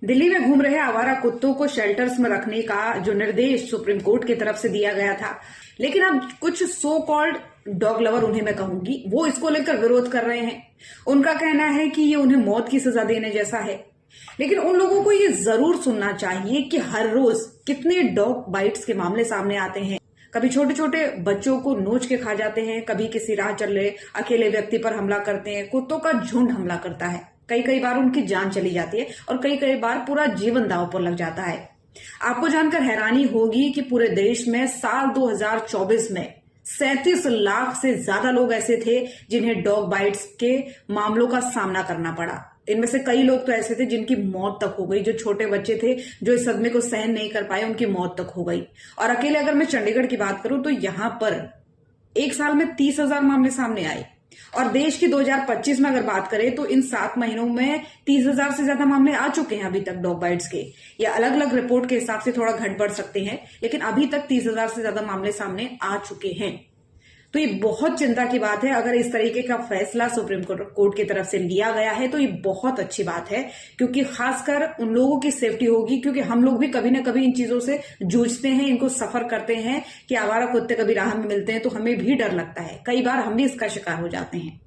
दिल्ली में घूम रहे आवारा कुत्तों को शेल्टर्स में रखने का जो निर्देश सुप्रीम कोर्ट की तरफ से दिया गया था, लेकिन अब कुछ सो कॉल्ड डॉग लवर, उन्हें मैं कहूंगी, वो इसको लेकर विरोध कर रहे हैं। उनका कहना है कि ये उन्हें मौत की सजा देने जैसा है। लेकिन उन लोगों को ये जरूर सुनना चाहिए कि हर रोज कितने डॉग बाइट्स के मामले सामने आते हैं। कभी छोटे छोटे बच्चों को नोच के खा जाते हैं, कभी किसी राह चल रहे अकेले व्यक्ति पर हमला करते हैं, कुत्तों का झुंड हमला करता है। कई बार उनकी जान चली जाती है और कई बार पूरा जीवन दांव पर लग जाता है। आपको जानकर हैरानी होगी कि पूरे देश में साल 2024 में 37 लाख से ज्यादा लोग ऐसे थे जिन्हें डॉग बाइट्स के मामलों का सामना करना पड़ा। इनमें से कई लोग तो ऐसे थे जिनकी मौत तक हो गई। जो छोटे बच्चे थे जो इस सदमे को सहन नहीं कर पाए, उनकी मौत तक हो गई। और अकेले अगर मैं चंडीगढ़ की बात करूं तो यहां पर एक साल में 30,000 मामले सामने आए। और देश की 2025 में अगर बात करें तो इन 7 महीनों में 30,000 से ज्यादा मामले आ चुके हैं अभी तक डॉग बाइट्स के। या अलग अलग रिपोर्ट के हिसाब से थोड़ा घट बढ़ सकते हैं, लेकिन अभी तक 30,000 से ज्यादा मामले सामने आ चुके हैं। तो ये बहुत चिंता की बात है। अगर इस तरीके का फैसला सुप्रीम कोर्ट की तरफ से लिया गया है तो ये बहुत अच्छी बात है, क्योंकि खासकर उन लोगों की सेफ्टी होगी। क्योंकि हम लोग भी कभी ना कभी इन चीजों से जूझते हैं, इनको सफर करते हैं कि आवारा कुत्ते कभी राह में मिलते हैं तो हमें भी डर लगता है। कई बार हम भी इसका शिकार हो जाते हैं।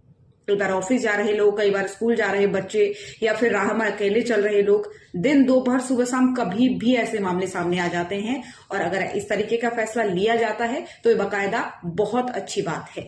कई बार ऑफिस जा रहे लोग, कई बार स्कूल जा रहे बच्चे, या फिर राह में अकेले चल रहे लोग, दिन दोपहर सुबह शाम कभी भी ऐसे मामले सामने आ जाते हैं। और अगर इस तरीके का फैसला लिया जाता है तो ये बाकायदा बहुत अच्छी बात है।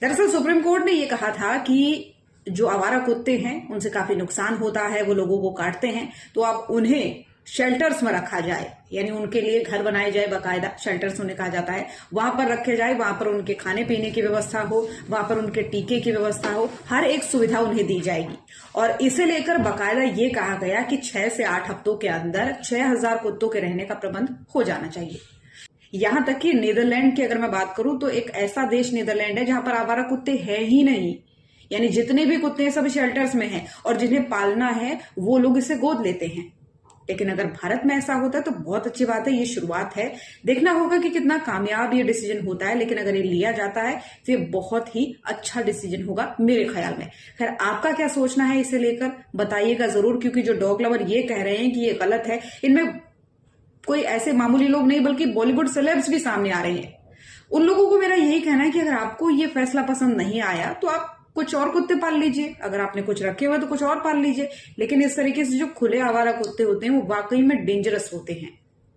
दरअसल सुप्रीम कोर्ट ने ये कहा था कि जो आवारा कुत्ते हैं उनसे काफी नुकसान होता है, वो लोगों को काटते हैं, तो अब उन्हें शेल्टर्स में रखा जाए, यानी उनके लिए घर बनाए जाए, बाकायदा शेल्टर्स उन्हें कहा जाता है, वहां पर रखे जाए। वहां पर उनके खाने पीने की व्यवस्था हो, वहां पर उनके टीके की व्यवस्था हो, हर एक सुविधा उन्हें दी जाएगी। और इसे लेकर बाकायदा ये कहा गया कि 6 से 8 हफ्तों के अंदर 6,000 कुत्तों के रहने का प्रबंध हो जाना चाहिए। यहां तक कि नीदरलैंड की अगर मैं बात करूं तो एक ऐसा देश नीदरलैंड है जहां पर आवारा कुत्ते है ही नहीं, यानी जितने भी कुत्ते हैं सब शेल्टर्स में हैं, और जिन्हें पालना है वो लोग इसे गोद लेते हैं। लेकिन अगर भारत में ऐसा होता है तो बहुत अच्छी बात है, ये शुरुआत है। देखना होगा कि कितना कामयाब ये डिसीजन होता है, लेकिन अगर ये लिया जाता है तो ये बहुत ही अच्छा डिसीजन होगा मेरे ख्याल में। खैर, आपका क्या सोचना है इसे लेकर बताइएगा जरूर, क्योंकि जो डॉग लवर ये कह रहे हैं कि ये गलत है, इनमें कोई ऐसे मामूली लोग नहीं बल्कि बॉलीवुड सेलेब्स भी सामने आ रहे हैं। उन लोगों को मेरा यही कहना है कि अगर आपको ये फैसला पसंद नहीं आया तो आप कुछ और कुत्ते पाल लीजिए। अगर आपने कुछ रखे हुए तो कुछ और पाल लीजिए। लेकिन इस तरीके से जो खुले आवारा कुत्ते होते हैं वो वाकई में डेंजरस होते हैं।